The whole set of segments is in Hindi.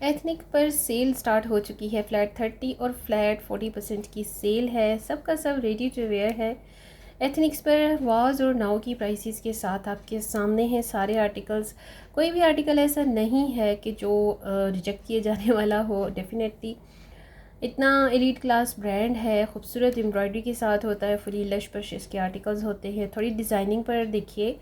एथनिक पर सेल स्टार्ट हो चुकी है। फ्लैट 30 और फ्लैट 40% की सेल है। सबका सब रेडी टू वेयर है। एथनिक्स पर वाज और नाउ की प्राइसेस के साथ आपके सामने हैं सारे आर्टिकल्स। कोई भी आर्टिकल ऐसा नहीं है कि जो रिजेक्ट किए जाने वाला हो। डेफिनेटली इतना एलीट क्लास ब्रांड है, खूबसूरत एम्ब्रॉयडरी के साथ होता है, फुली लश पश इसके आर्टिकल्स होते हैं। थोड़ी डिज़ाइनिंग पर देखिए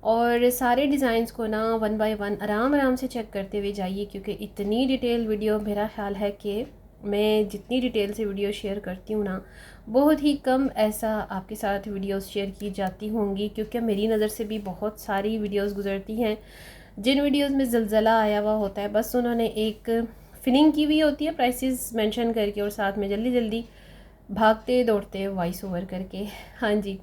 और सारे डिज़ाइंस को ना वन बाय वन आराम आराम से चेक करते हुए जाइए, क्योंकि इतनी डिटेल वीडियो मेरा ख्याल है कि मैं जितनी डिटेल से वीडियो शेयर करती हूँ ना, बहुत ही कम ऐसा आपके साथ वीडियोस शेयर की जाती होंगी, क्योंकि मेरी नज़र से भी बहुत सारी वीडियोस गुजरती हैं जिन वीडियोस में ज़लज़ला आया हुआ होता है। बस उन्होंने एक फिलिंग की हुई होती है प्राइसेस मेंशन करके और साथ में जल्दी जल्दी भागते दौड़ते वॉइस ओवर करके। हाँ जी।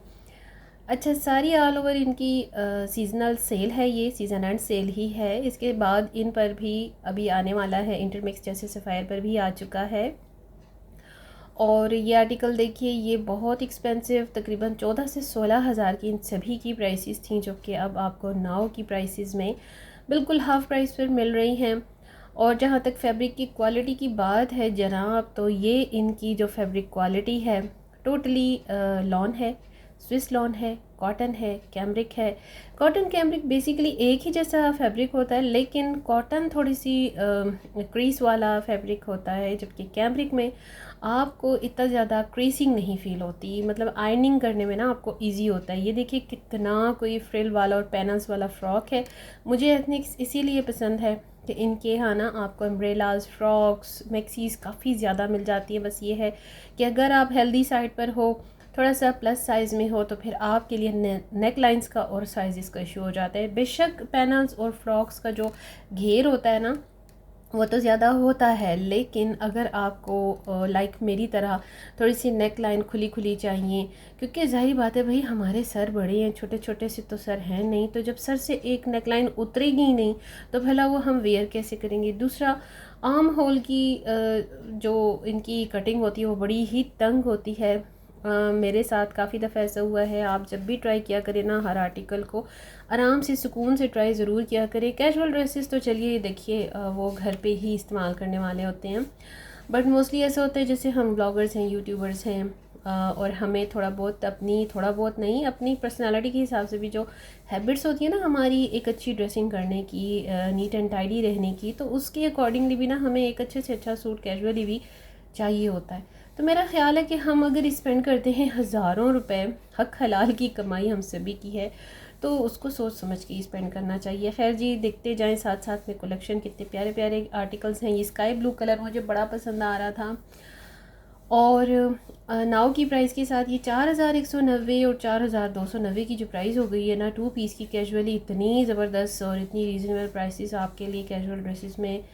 अच्छा, सारी ऑल ओवर इनकी सीजनल सेल है, ये सीज़न एंड सेल ही है। इसके बाद इन पर भी अभी आने वाला है, इंटरमिक्स जैसे सफ़ायर पर भी आ चुका है। और ये आर्टिकल देखिए, ये बहुत एक्सपेंसिव, तकरीबन 14 से 16 हज़ार की इन सभी की प्राइसेस थी, जो कि अब आपको नाउ की प्राइसेस में बिल्कुल हाफ़ प्राइस पर मिल रही हैं। और जहाँ तक फैब्रिक की क्वालिटी की बात है जनाब, तो ये इनकी जो फैब्रिक क्वालिटी है टोटली लॉन है, स्विस लॉन है, कॉटन है, कैम्ब्रिक है। कॉटन कैम्ब्रिक बेसिकली एक ही जैसा फैब्रिक होता है, लेकिन कॉटन थोड़ी सी क्रीज वाला फैब्रिक होता है, जबकि कैम्ब्रिक में आपको इतना ज़्यादा क्रीसिंग नहीं फील होती, मतलब आयरनिंग करने में ना आपको इजी होता है। ये देखिए कितना कोई फ्रिल वाला और पैनल्स वाला फ़्रॉक है। मुझे एथनिक्स इसीलिए पसंद है कि इनके यहाँ ना आपको अम्ब्रेलाज, फ्रॉक्स, मैक्सीज काफ़ी ज़्यादा मिल जाती है। बस ये है कि अगर आप हेल्दी साइड पर हो, थोड़ा सा प्लस साइज़ में हो, तो फिर आपके लिए नेक लाइंस का और साइज़ का इशू हो जाता है। बेशक पैनल्स और फ्रॉक्स का जो घेर होता है ना, वो तो ज़्यादा होता है, लेकिन अगर आपको लाइक मेरी तरह थोड़ी सी नेक लाइन खुली खुली चाहिए, क्योंकि जाहिर बात है भाई, हमारे सर बड़े हैं, छोटे छोटे से तो सर हैं नहीं, तो जब सर से एक नेक लाइन उतरेगी ही नहीं तो भला वो हम वेयर कैसे करेंगे। दूसरा, आर्म होल की जो इनकी कटिंग होती है वो बड़ी ही तंग होती है। मेरे साथ काफ़ी दफ़ा ऐसा हुआ है। आप जब भी ट्राई किया करें ना, हर आर्टिकल को आराम से सुकून से ट्राई ज़रूर किया करें। कैजुअल ड्रेसेस तो चलिए देखिए वो घर पे ही इस्तेमाल करने वाले होते हैं, बट मोस्टली ऐसा होता है जैसे हम ब्लॉगर्स हैं, यूट्यूबर्स हैं, और हमें थोड़ा बहुत नहीं, अपनी पर्सनालिटी के हिसाब से भी जो हैबिट्स होती है ना हमारी, एक अच्छी ड्रेसिंग करने की, नीट एंड टाइडी रहने की, तो उसके अकॉर्डिंगली भी ना हमें एक अच्छे से अच्छा सूट कैजुअली भी चाहिए होता है। तो मेरा ख्याल है कि हम अगर स्पेंड करते हैं हज़ारों रुपए, हक हलाल की कमाई हम सभी की है, तो उसको सोच समझ के स्पेंड करना चाहिए। खैर जी, देखते जाएं साथ साथ में कलेक्शन, कितने प्यारे प्यारे आर्टिकल्स हैं। ये स्काई ब्लू कलर मुझे बड़ा पसंद आ रहा था। और नाव की प्राइस के साथ ये 4190 और 4290 की जो प्राइस हो गई है ना, 2 पीस की, कैजुअली इतनी ज़बरदस्त और इतनी रीज़नेबल प्राइसेस आपके लिए कैजुअल ड्रेसेस में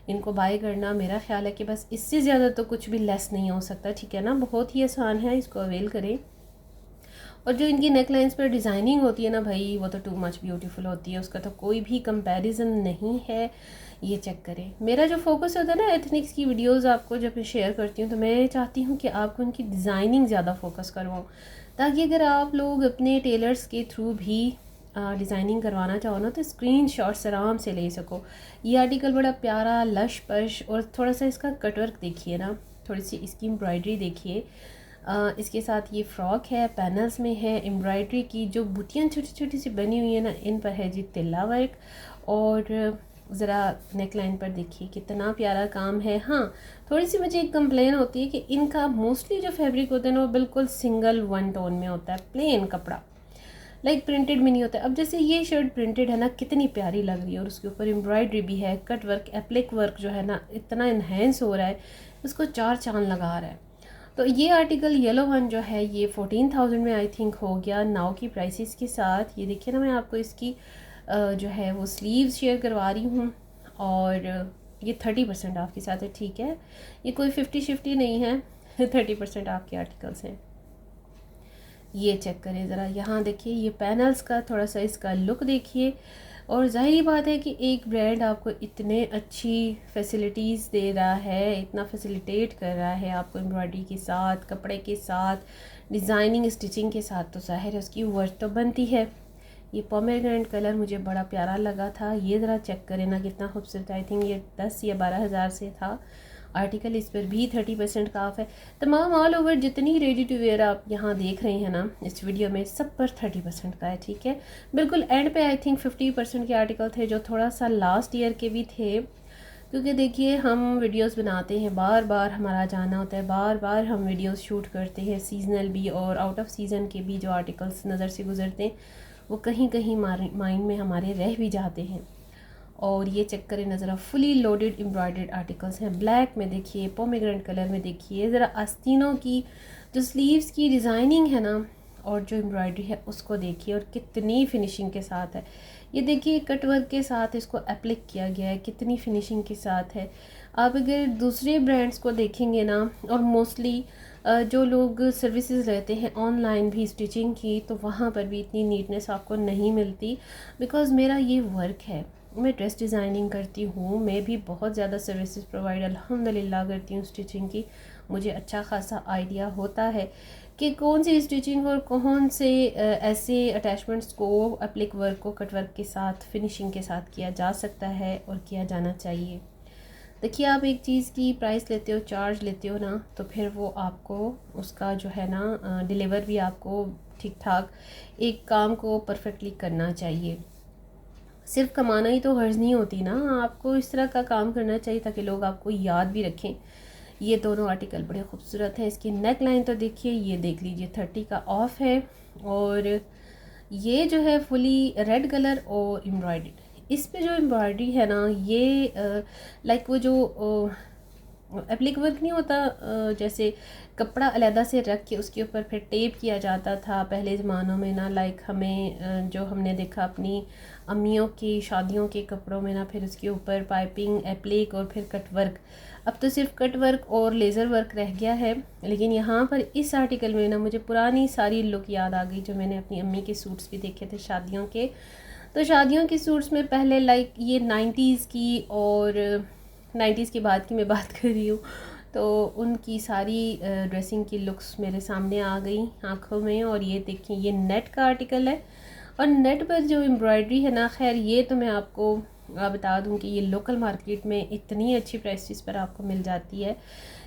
इनको बाय करना, मेरा ख्याल है कि बस इससे ज़्यादा तो कुछ भी लेस नहीं हो सकता। ठीक है ना, बहुत ही आसान है, इसको अवेल करें। और जो इनकी नेक लाइन्स पर डिज़ाइनिंग होती है ना भाई, वो तो टू मच ब्यूटीफुल होती है, उसका तो कोई भी कंपैरिजन नहीं है। ये चेक करें। मेरा जो फोकस होता है ना एथनिक्स की वीडियोस आपको जब मैं शेयर करती हूँ, तो मैं चाहती हूँ कि आपको उनकी डिज़ाइनिंग ज़्यादा फोकस करवाऊँ, ताकि अगर आप लोग अपने टेलर्स के थ्रू भी डिज़ाइनिंग करवाना चाहो ना, तो स्क्रीन शॉट्स आराम से ले सको। ये आर्टिकल बड़ा प्यारा लश पश, और थोड़ा सा इसका कटवर्क देखिए ना, थोड़ी सी इसकी एम्ब्रॉयडरी देखिए। इसके साथ ये फ़्रॉक है, पैनल्स में है, एम्ब्रॉयडरी की जो बुटियाँ छोटी छोटी सी बनी हुई है ना, इन पर है जी तिल्ला वर्क। और ज़रा नेक लाइन पर देखिए कितना प्यारा काम है। हाँ, थोड़ी सी मुझे एक कंप्लेन होती है कि इनका मोस्टली जो फैब्रिक होता है ना, वो बिल्कुल सिंगल वन टोन में होता है, प्लेन कपड़ा, लाइक प्रिंटेड में नहीं होता है। अब जैसे ये शर्ट प्रिंटेड है ना, कितनी प्यारी लग रही है, और उसके ऊपर एम्ब्रॉयडरी भी है, कट वर्क, एप्लिक वर्क जो है ना, इतना इन्हेंस हो रहा है, उसको चार चांद लगा रहा है। तो ये आर्टिकल येलो वन जो है, ये 14,000 में आई थिंक हो गया नाउ की प्राइसेस के साथ। ये देखिए ना, मैं आपको इसकी जो है वो स्लीव्स शेयर करवा रही हूँ, और ये 30% ऑफ के साथ है। ठीक है, ये कोई 50-50 नहीं है, 30% आपके आर्टिकल्स हैं। ये चेक करें ज़रा, यहाँ देखिए, ये पैनल्स का थोड़ा सा इसका लुक देखिए। और ज़ाहिर बात है कि एक ब्रांड आपको इतने अच्छी फैसिलिटीज़ दे रहा है, इतना फैसिलिटेट कर रहा है आपको एम्ब्रॉयडरी के साथ, कपड़े के साथ, डिज़ाइनिंग स्टिचिंग के साथ, तो ज़ाहिर है उसकी वर्थ तो बनती है। ये पोमेग्रेनेट कलर मुझे बड़ा प्यारा लगा था। ये ज़रा चेक करें ना कितना खूबसूरत। आई थिंक ये 10 या 12 हज़ार से था आर्टिकल। इस पर भी 30% का ऑफ है। तमाम ऑल ओवर जितनी रेडी टू वेयर आप यहाँ देख रहे हैं ना इस वीडियो में, सब पर 30% का है, ठीक है। बिल्कुल एंड पे आई थिंक 50% के आर्टिकल थे जो थोड़ा सा लास्ट ईयर के भी थे, क्योंकि देखिए हम वीडियोस बनाते हैं, बार बार हमारा जाना होता है, बार बार हम वीडियोस शूट करते हैं, सीजनल भी और आउट ऑफ सीज़न के भी जो आर्टिकल्स नज़र से गुजरते हैं वो कहीं कहीं माइंड में हमारे रह भी जाते हैं। और ये चेक करें नज़रा, फुली लोडेड एम्ब्रॉयडर्ड आर्टिकल्स हैं। ब्लैक में देखिए, पोमेग्रेनेट कलर में देखिए, ज़रा आस्तीनों की जो स्लीव्स की डिज़ाइनिंग है ना और जो एम्ब्रॉयडरी है उसको देखिए, और कितनी फिनिशिंग के साथ है। ये देखिए कट वर्क के साथ इसको एप्लिक किया गया है, कितनी फिनिशिंग के साथ है। आप अगर दूसरे ब्रांड्स को देखेंगे ना, और मोस्टली जो लोग सर्विसेज लेते हैं ऑनलाइन भी स्टिचिंग की, तो वहाँ पर भी इतनी नीटनेस आपको नहीं मिलती। बिकॉज़ मेरा ये वर्क है, मैं ड्रेस डिज़ाइनिंग करती हूँ, मैं भी बहुत ज़्यादा सर्विसेज प्रोवाइड अल्हम्दुलिल्लाह करती हूँ स्टिचिंग की। मुझे अच्छा खासा आइडिया होता है कि कौन सी स्टिचिंग और कौन से ऐसे अटैचमेंट्स को एप्लिक वर्क को कट वर्क के साथ फिनिशिंग के साथ किया जा सकता है और किया जाना चाहिए। देखिए आप एक चीज़ की प्राइस लेते हो, चार्ज लेते हो ना, तो फिर वो आपको उसका जो है ना डिलीवर भी आपको ठीक ठाक एक काम को परफेक्टली करना चाहिए। सिर्फ कमाना ही तो गर्ज नहीं होती ना, आपको इस तरह का काम करना चाहिए ताकि लोग आपको याद भी रखें। ये दोनों आर्टिकल बड़े खूबसूरत हैं। इसकी नेक लाइन तो देखिए, ये देख लीजिए 30 का ऑफ है, और ये जो है फुली रेड कलर और एम्ब्रॉयडर्ड। इस पे जो एम्ब्रॉयडरी है ना, ये लाइक वो जो एप्लिक वर्क नहीं होता, जैसे कपड़ा अलहदा से रख के उसके ऊपर फिर टेप किया जाता था पहले ज़मानों में ना, लाइक हमें जो हमने देखा अपनी अम्मियों की शादियों के कपड़ों में ना, फिर उसके ऊपर पाइपिंग, एप्लिक और फिर कट वर्क। अब तो सिर्फ कट वर्क और लेज़र वर्क रह गया है, लेकिन यहाँ पर इस आर्टिकल में ना मुझे पुरानी सारी लुक याद आ गई जो मैंने अपनी अम्मी के सूट्स भी देखे थे शादियों के। तो शादियों के सूट्स में पहले लाइक ये 90s की और 90s के बाद की मैं बात कर रही हूँ, तो उनकी सारी ड्रेसिंग की लुक्स मेरे सामने आ गई आँखों में। और ये देखिए ये नेट का आर्टिकल है, और नेट पर जो एम्ब्रॉयडरी है ना, खैर ये तो मैं आपको बता दूं कि ये लोकल मार्केट में इतनी अच्छी प्राइसेस पर आपको मिल जाती है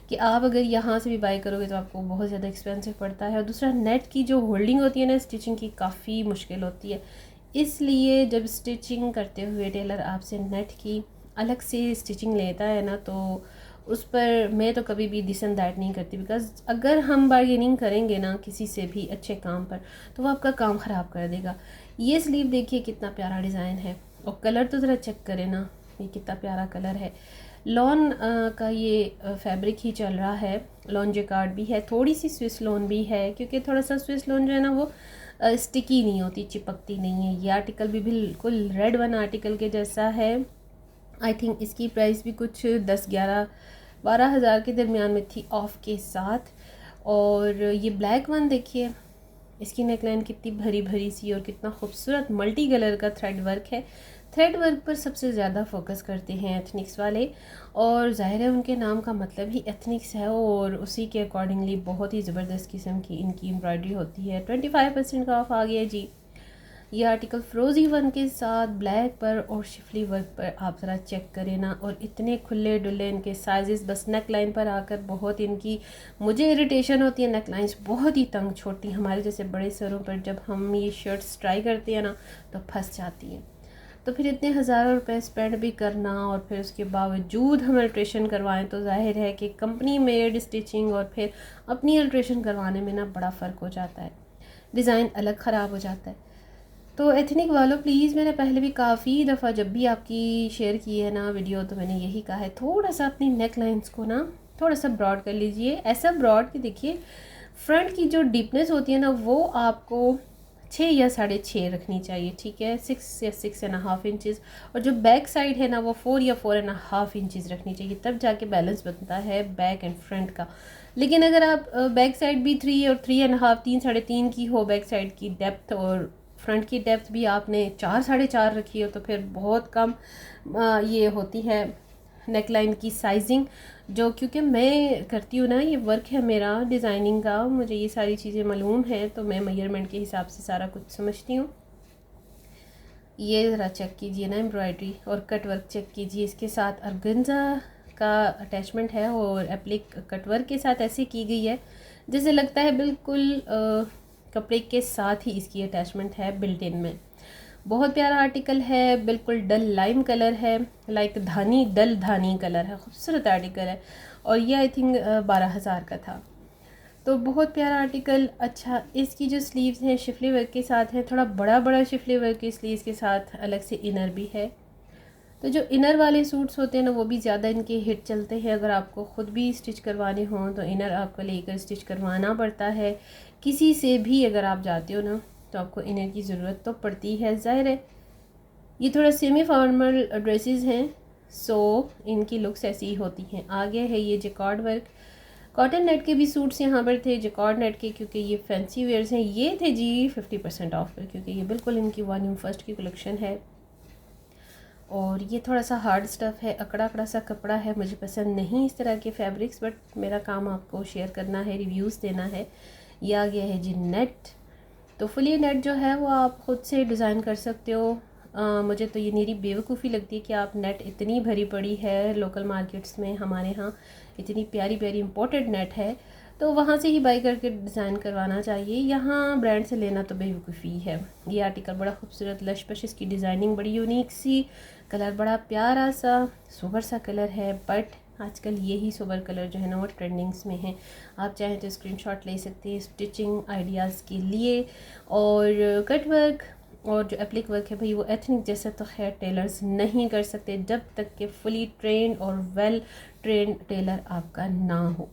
कि आप अगर यहाँ से भी बाय करोगे तो आपको बहुत ज़्यादा एक्सपेंसिव पड़ता है। और दूसरा, नेट की जो होल्डिंग होती है ना स्टिचिंग की, काफ़ी मुश्किल होती है। इसलिए जब स्टिचिंग करते हुए टेलर आपसे नेट की अलग से स्टिचिंग लेता है ना, तो उस पर मैं तो कभी भी दिस एंड दैट नहीं करती। बिकॉज़ अगर हम बार्गेनिंग करेंगे ना किसी से भी अच्छे काम पर, तो वो आपका काम ख़राब कर देगा। ये स्लीव देखिए कितना प्यारा डिज़ाइन है, और कलर तो ज़रा चेक करें ना, ये कितना प्यारा कलर है। लॉन का ये फैब्रिक ही चल रहा है, लॉन जेकार्ड भी है, थोड़ी सी स्विस लॉन भी है, क्योंकि थोड़ा सा स्विस लॉन जो है ना वो स्टिकी नहीं होती, चिपकती नहीं है। ये आर्टिकल भी बिल्कुल रेड वन आर्टिकल के जैसा है। आई थिंक इसकी प्राइस भी कुछ 10-11-12 हज़ार के दरमियान में थी ऑफ के साथ। और ये ब्लैक वन देखिए, इसकी नेकलाइन कितनी भरी भरी सी और कितना खूबसूरत मल्टी कलर का थ्रेड वर्क है। थ्रेड वर्क पर सबसे ज़्यादा फोकस करते हैं एथनिक्स वाले, और ज़ाहिर है उनके नाम का मतलब ही एथनिक्स है, और उसी के अकॉर्डिंगली बहुत ही ज़बरदस्त किस्म की इनकी एम्ब्रॉयडरी होती है। 25% का ऑफ आ गया जी। ये आर्टिकल फ्रोजी वन के साथ ब्लैक पर और शिफली वर्क पर आप ज़रा चेक करें ना, और इतने खुले डुले इनके साइजेस, बस नेक लाइन पर आकर बहुत इनकी मुझे इरिटेशन होती है। नेक लाइन्स बहुत ही तंग छोड़ती हैं, हमारे जैसे बड़े सरों पर जब हम ये शर्ट्स ट्राई करते हैं ना तो फंस जाती हैं। तो फिर इतने हज़ारों रुपए स्पेंड भी करना और फिर उसके बावजूद हम अल्ट्रेशन करवाएं, तो जाहिर है कि कंपनी मेड स्टिचिंग और फिर अपनी अल्ट्रेशन करवाने में ना बड़ा फ़र्क हो जाता है, डिज़ाइन अलग ख़राब हो जाता है। तो एथनिक वालों प्लीज़, मैंने पहले भी काफ़ी दफ़ा जब भी आपकी शेयर की है ना वीडियो, तो मैंने यही कहा है थोड़ा सा अपनी नेक लाइन्स को ना थोड़ा सा ब्रॉड कर लीजिए। ऐसा ब्रॉड कि देखिए फ्रंट की जो डीपनेस होती है ना वो आपको 6 या 6.5 रखनी चाहिए, ठीक है, 6 या 6.5 इंचज़। और जो बैक साइड है ना वो 4 या 4.5 इंचज़ रखनी चाहिए, तब जाके बैलेंस बनता है बैक एंड फ्रंट का। लेकिन अगर आप बैक साइड भी 3 और 3.5, 3, 3.5 की हो बैक साइड की डेप्थ, और फ्रंट की डेप्थ भी आपने 4, 4.5 रखी हो, तो फिर बहुत कम ये होती है नेकलाइन की साइजिंग। जो क्योंकि मैं करती हूँ ना, ये वर्क है मेरा डिज़ाइनिंग का, मुझे ये सारी चीज़ें मालूम है, तो मैं मेजरमेंट के हिसाब से सारा कुछ समझती हूँ। ये ज़रा चेक कीजिए ना, एम्ब्रॉयडरी और कट वर्क चेक कीजिए। इसके साथ ऑर्गेन्जा का अटैचमेंट है और एप्लिक कट वर्क के साथ ऐसे की गई है जैसे लगता है बिल्कुल कपड़े के साथ ही इसकी अटैचमेंट है बिल्ट इन में। बहुत प्यारा आर्टिकल है, बिल्कुल डल लाइम कलर है, लाइक धानी डल धानी कलर है, खूबसूरत आर्टिकल है। और ये आई थिंक 12,000 का था। तो बहुत प्यारा आर्टिकल। अच्छा, इसकी जो स्लीव्स हैं शिफली वर्क के साथ है, थोड़ा बड़ा बड़ा शिफली वर्क की स्लीव्स के साथ अलग से इनर भी है। तो जो इनर वाले सूट्स होते हैं ना वो भी ज़्यादा इनके हिट चलते हैं। अगर आपको ख़ुद भी स्टिच करवाने हों तो इनर आपको लेकर स्टिच करवाना पड़ता है। किसी से भी अगर आप जाते हो ना तो आपको इनर की ज़रूरत तो पड़ती है, ज़ाहिर है। ये थोड़ा सेमी फॉर्मल ड्रेसेस हैं, सो इनकी लुक्स ऐसी ही होती हैं। आगे है ये जैकार्ड वर्क, कॉटन नेट के भी सूट्स यहाँ पर थे जैकार्ड नेट के, क्योंकि ये फैंसी वेयर्स हैं। ये थे जी 50% ऑफ पर, क्योंकि ये बिल्कुल इनकी वॉल्यूम फर्स्ट की कलेक्शन है। और ये थोड़ा सा हार्ड स्टफ़ है, अकड़ा अकड़ा सा कपड़ा है, मुझे पसंद नहीं इस तरह के फैब्रिक्स, बट मेरा काम आपको शेयर करना है, रिव्यूज़ देना है। ये आ गया है जी नेट। तो फुली नेट जो है वो आप ख़ुद से डिज़ाइन कर सकते हो। मुझे तो ये मेरी बेवकूफ़ी लगती है कि आप नेट इतनी भरी पड़ी है लोकल मार्केट्स में, हमारे यहाँ इतनी प्यारी प्यारी इम्पोर्टेड नेट है, तो वहाँ से ही बाई करके डिज़ाइन करवाना चाहिए। यहाँ ब्रांड से लेना तो बेवकूफ़ी है। ये आर्टिकल बड़ा खूबसूरत लश पश, इसकी डिज़ाइनिंग बड़ी यूनिक सी, कलर बड़ा प्यारा सा सोबर सा कलर है, बट आजकल यही सोबर कलर जो है ना वो ट्रेंडिंग्स में है। आप चाहें तो स्क्रीनशॉट ले सकते हैं स्टिचिंग आइडियाज़ के लिए। और कट वर्क और जो एप्लिक वर्क है भाई वो एथनिक जैसे तो खैर टेलर्स नहीं कर सकते जब तक कि फुली ट्रेंड और वेल ट्रेंड टेलर आपका ना हो।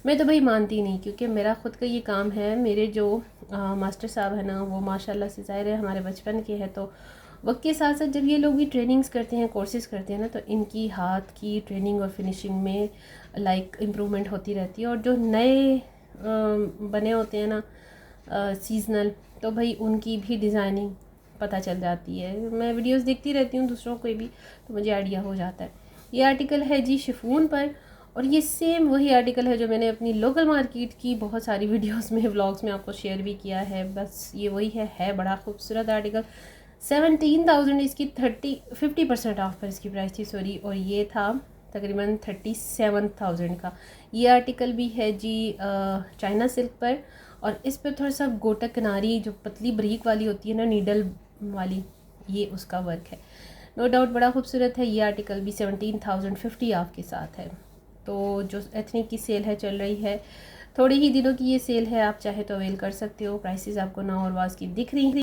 मैं तो भाई मानती नहीं, क्योंकि मेरा ख़ुद का ये काम है। मेरे जो मास्टर साहब हैं ना वो माशाल्लाह से ज़ाहिर है हमारे बचपन के हैं, तो वक्त के साथ साथ जब ये लोग भी ट्रेनिंग्स करते हैं, कोर्सेज करते हैं ना, तो इनकी हाथ की ट्रेनिंग और फिनिशिंग में लाइक इम्प्रूवमेंट होती रहती है। और जो नए बने होते हैं ना सीजनल, तो भाई उनकी भी डिज़ाइनिंग पता चल जाती है। मैं वीडियोस देखती रहती हूँ दूसरों को भी, तो मुझे आइडिया हो जाता है। ये आर्टिकल है जी शिफॉन पर, और ये सेम वही आर्टिकल है जो मैंने अपनी लोकल मार्केट की बहुत सारी वीडियोस में व्लॉग्स में आपको शेयर भी किया है। बस ये वही है बड़ा खूबसूरत आर्टिकल। 17,000 इसकी 50% ऑफ पर इसकी प्राइस थी, सॉरी। और ये था तकरीबन 37,000 का। ये आर्टिकल भी है जी चाइना सिल्क पर, और इस पर थोड़ा सा गोटा किनारी जो पतली बरीक वाली होती है ना नीडल वाली, ये उसका वर्क है। नो डाउट बड़ा खूबसूरत है। ये आर्टिकल भी 17,050 ऑफ के साथ है। तो जो एथनिक की सेल है चल रही है, थोड़े ही दिनों की ये सेल है, आप चाहे तो अवेल कर सकते हो। प्राइसेस आपको नाउ और वाज की दिख रही हैं।